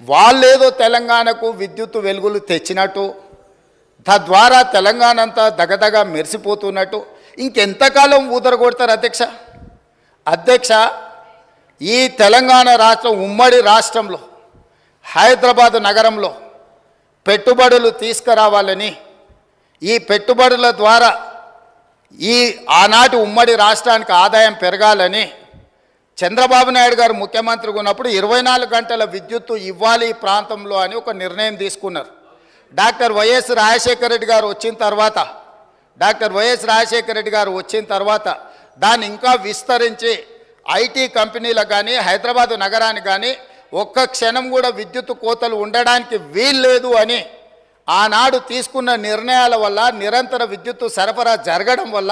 వాళ్ళేదో తెలంగాణకు విద్యుత్ వెలుగులు తెచ్చినట్టు, తద్వారా తెలంగాణ అంతా దగదగ మెరిసిపోతున్నట్టు ఇంకెంతకాలం ఊదరగొడతారు అధ్యక్ష? ఈ తెలంగాణ రాష్ట్రం ఉమ్మడి రాష్ట్రంలో హైదరాబాద్ నగరంలో పెట్టుబడులు తీసుకురావాలని, ఈ పెట్టుబడుల ద్వారా ఈ ఆనాటి ఉమ్మడి రాష్ట్రానికి ఆదాయం పెరగాలని చంద్రబాబు నాయుడు గారు ముఖ్యమంత్రిగా ఉన్నప్పుడు 24 గంటల విద్యుత్తు ఇవ్వాలి ఈ ప్రాంతంలో అని ఒక నిర్ణయం తీసుకున్నారు. డాక్టర్ వైఎస్ రాజశేఖర రెడ్డి గారు వచ్చిన తర్వాత దాన్ని ఇంకా విస్తరించి ఐటీ కంపెనీలకు కానీ హైదరాబాదు నగరానికి కానీ ఒక్క క్షణం కూడా విద్యుత్ కోతలు ఉండడానికి వీల్లేదు అని ఆనాడు తీసుకున్న నిర్ణయాల వల్ల నిరంతర విద్యుత్తు సరఫరా జరగడం వల్ల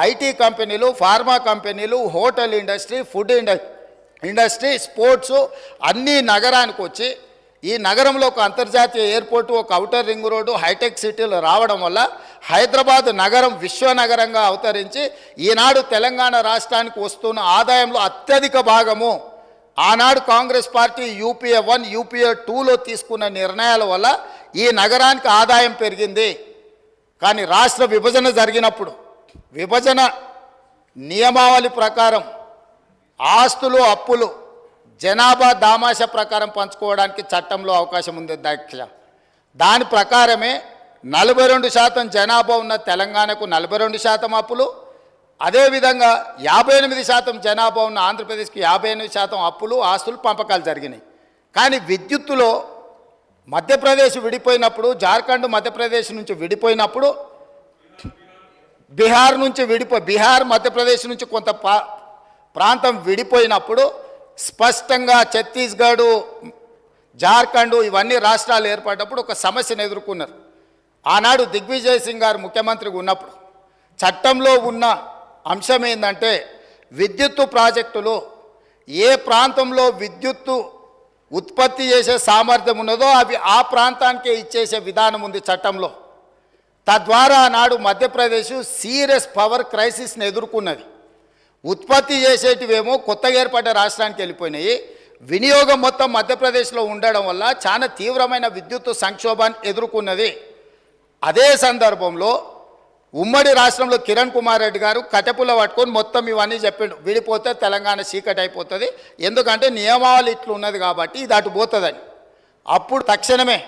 ఐటీ కంపెనీలు, ఫార్మా కంపెనీలు, hotel industry, food industry, sports అన్నీ నగరానికి వచ్చి ఈ నగరంలో ఒక అంతర్జాతీయ ఎయిర్పోర్టు, ఒక ఔటర్ రింగ్ రోడ్డు, హైటెక్ సిటీలు రావడం వల్ల హైదరాబాద్ నగరం విశ్వనగరంగా అవతరించి ఈనాడు తెలంగాణ రాష్ట్రానికి వస్తున్న ఆదాయంలో అత్యధిక భాగము ఆనాడు కాంగ్రెస్ పార్టీ యూపీఏ 1, యూపీఏ 2లో తీసుకున్న నిర్ణయాల వల్ల ఈ నగరానికి ఆదాయం పెరిగింది. కానీ రాష్ట్ర విభజన జరిగినప్పుడు విభజన నియమావళి ప్రకారం ఆస్తులు, అప్పులు జనాభా దామాష ప్రకారం పంచుకోవడానికి చట్టంలో అవకాశం ఉంది అధ్యక్ష. దాని ప్రకారమే 42% జనాభా ఉన్న తెలంగాణకు 42% అప్పులు, అదేవిధంగా 58% జనాభా ఉన్న ఆంధ్రప్రదేశ్కి 58% అప్పులు, ఆస్తులు, పంపకాలు జరిగినాయి. కానీ విద్యుత్తులో మధ్యప్రదేశ్ విడిపోయినప్పుడు, జార్ఖండ్ మధ్యప్రదేశ్ నుంచి విడిపోయినప్పుడు, బీహార్ మధ్యప్రదేశ్ నుంచి కొంత ప్రాంతం విడిపోయినప్పుడు స్పష్టంగా ఛత్తీస్గఢ్, జార్ఖండ్ ఇవన్నీ రాష్ట్రాలు ఏర్పడినప్పుడు ఒక సమస్యను ఎదుర్కొన్నారు. ఆనాడు దిగ్విజయ్ సింగ్ గారు ముఖ్యమంత్రిగా ఉన్నప్పుడు చట్టంలో ఉన్న అంశం ఏంటంటే విద్యుత్తు ప్రాజెక్టులు ఏ ప్రాంతంలో విద్యుత్తు ఉత్పత్తి చేసే సామర్థ్యం ఉన్నదో అవి ఆ ప్రాంతానికే ఇచ్చేసే విధానం ఉంది చట్టంలో. తద్వారా ఆనాడు మధ్యప్రదేశ్ సీరియస్ పవర్ క్రైసిస్ని ఎదుర్కొన్నది. ఉత్పత్తి చేసేటివేమో కొత్తగా ఏర్పడ్డ రాష్ట్రానికి వెళ్ళిపోయినాయి. వినియోగం మొత్తం మధ్యప్రదేశ్లో ఉండడం వల్ల చాలా తీవ్రమైన విద్యుత్ సంక్షోభాన్ని ఎదుర్కొన్నది. అదే సందర్భంలో ఉమ్మడి రాష్ట్రంలో కిరణ్ కుమార్ రెడ్డి గారు కట్టెపుల్ల పట్టుకొని మొత్తం ఇవన్నీ చెప్పిండు, విడిపోతే తెలంగాణ చీకటి అయిపోతుంది, ఎందుకంటే నియమావళి ఇట్లు ఉన్నది కాబట్టి ఇది అటు పోతుందని. అప్పుడు తక్షణమే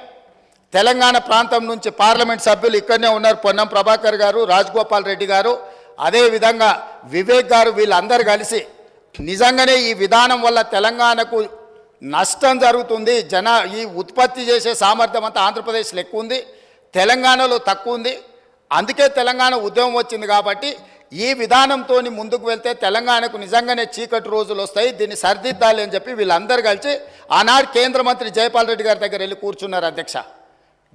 తెలంగాణ ప్రాంతం నుంచి పార్లమెంట్ సభ్యులు ఇక్కడనే ఉన్నారు, పొన్నం ప్రభాకర్ గారు, రాజగోపాల్ రెడ్డి గారు, అదేవిధంగా వివేక్ గారు, వీళ్ళందరూ కలిసి నిజంగానే ఈ విధానం వల్ల తెలంగాణకు నష్టం జరుగుతుంది, ఈ ఉత్పత్తి చేసే సామర్థ్యం అంతా ఆంధ్రప్రదేశ్లో ఎక్కువ ఉంది, తెలంగాణలో తక్కువ ఉంది, అందుకే తెలంగాణ ఉద్యమం వచ్చింది కాబట్టి ఈ విధానంతో ముందుకు వెళ్తే తెలంగాణకు నిజంగానే చీకటి రోజులు వస్తాయి, దీన్ని సరిదిద్దాలి అని చెప్పి వీళ్ళందరూ కలిసి ఆనాడు కేంద్ర మంత్రి జైపాల్ రెడ్డి గారి దగ్గర వెళ్ళి కూర్చున్నారు అధ్యక్ష.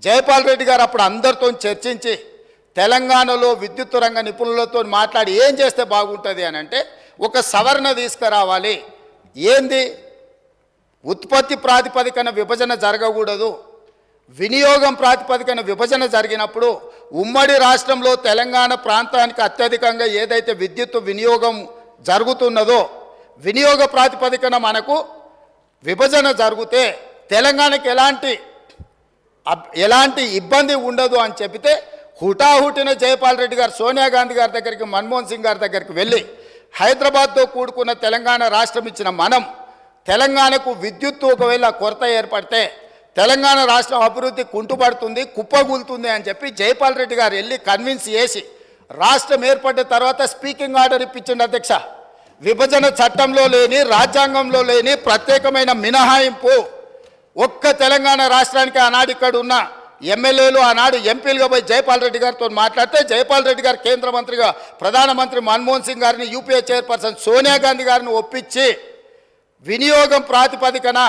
జైపాల్ రెడ్డి గారు అప్పుడు అందరితో చర్చించి తెలంగాణలో విద్యుత్ రంగ నిపుణులతో మాట్లాడి ఏం చేస్తే బాగుంటుంది అని అంటే ఒక సవరణ తీసుకురావాలి. ఏంది? ఉత్పత్తి ప్రాతిపదికన విభజన జరగకూడదు, వినియోగం ప్రాతిపదికన విభజన జరిగినప్పుడు ఉమ్మడి రాష్ట్రంలో తెలంగాణ ప్రాంతానికి అత్యధికంగా ఏదైతే విద్యుత్ వినియోగం జరుగుతున్నదో వినియోగ ప్రాతిపదికన మనకు విభజన జరిగితే తెలంగాణకి ఎలాంటి ఇబ్బంది ఉండదు అని చెబితే హుటాహుటిన జైపాల్ రెడ్డి గారు సోనియా గాంధీ గారి దగ్గరికి, మన్మోహన్ సింగ్ గారి దగ్గరికి వెళ్ళి హైదరాబాద్తో కూడుకున్న తెలంగాణ రాష్ట్రం ఇచ్చిన మనం తెలంగాణకు విద్యుత్తు ఒకవేళ కొరత ఏర్పడితే తెలంగాణ రాష్ట్రం అభివృద్ధి కుంటుపడుతుంది, కుప్పగూలుతుంది అని చెప్పి జైపాల్ రెడ్డి గారు వెళ్ళి కన్విన్స్ చేసి రాష్ట్రం ఏర్పడిన తర్వాత స్పీకింగ్ ఆర్డర్ ఇప్పించండి అధ్యక్ష. విభజన చట్టంలో లేని, రాజ్యాంగంలో లేని ప్రత్యేకమైన మినహాయింపు ఒక్క తెలంగాణ రాష్ట్రానికి ఆనాడు ఇక్కడ ఉన్న ఎమ్మెల్యేలు, ఆనాడు ఎంపీలుగా పోయి జైపాల్ రెడ్డి గారితో మాట్లాడితే జైపాల్ రెడ్డి గారు కేంద్ర మంత్రిగా ప్రధానమంత్రి మన్మోహన్ సింగ్ గారిని, యూపీఏ చైర్పర్సన్ సోనియా గాంధీ గారిని ఒప్పించి వినియోగం ప్రాతిపదికన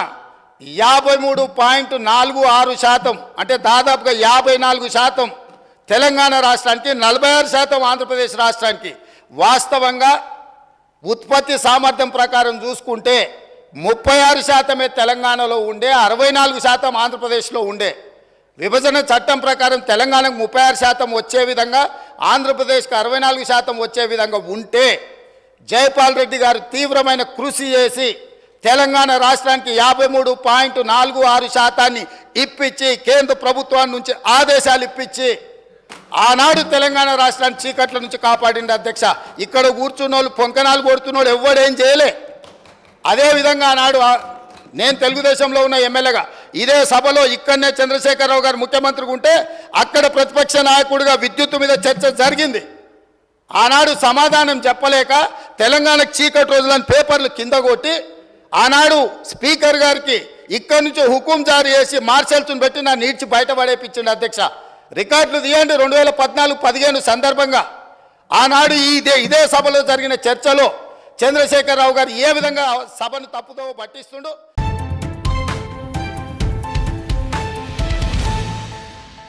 53.46% అంటే దాదాపుగా 54% తెలంగాణ రాష్ట్రానికి, 46% ఆంధ్రప్రదేశ్ రాష్ట్రానికి. వాస్తవంగా ఉత్పత్తి సామర్థ్యం ప్రకారం చూసుకుంటే 36% తెలంగాణలో ఉండే, 64% ఆంధ్రప్రదేశ్లో ఉండే. విభజన చట్టం ప్రకారం తెలంగాణకు 36% వచ్చే విధంగా, ఆంధ్రప్రదేశ్కి 64% వచ్చే విధంగా ఉంటే జైపాల్ రెడ్డి గారు తీవ్రమైన కృషి చేసి తెలంగాణ రాష్ట్రానికి 53.46% ఇప్పించి కేంద్ర ప్రభుత్వాన్ని నుంచి ఆదేశాలు ఇప్పించి ఆనాడు తెలంగాణ రాష్ట్రాన్ని చీకట్ల నుంచి కాపాడింది అధ్యక్ష. ఇక్కడ కూర్చున్న వాళ్ళు పొంకనాలు కొడుతున్న వాళ్ళు ఎవడేం చేయలే. అదేవిధంగా ఆనాడు నేను తెలుగుదేశంలో ఉన్న ఎమ్మెల్యేగా ఇదే సభలో ఇక్కడనే చంద్రశేఖరరావు గారు ముఖ్యమంత్రిగా ఉంటే అక్కడ ప్రతిపక్ష నాయకుడిగా విద్యుత్తు మీద చర్చ జరిగింది. ఆనాడు సమాధానం చెప్పలేక తెలంగాణకు చీకటి రోజులని పేపర్లు కింద కొట్టి ఆనాడు స్పీకర్ గారికి ఇక్కడి నుంచి హుకుం జారీ చేసి మార్షల్స్ను పెట్టి నా నీడ్చి బయటపడేపించింది అధ్యక్ష. రికార్డులు తీయండి. 2014-15 సందర్భంగా ఆనాడు ఇదే సభలో జరిగిన చర్చలో చంద్రశేఖరరావు గారు ఏ విధంగా సభను తప్పుదో పట్టిస్తుండో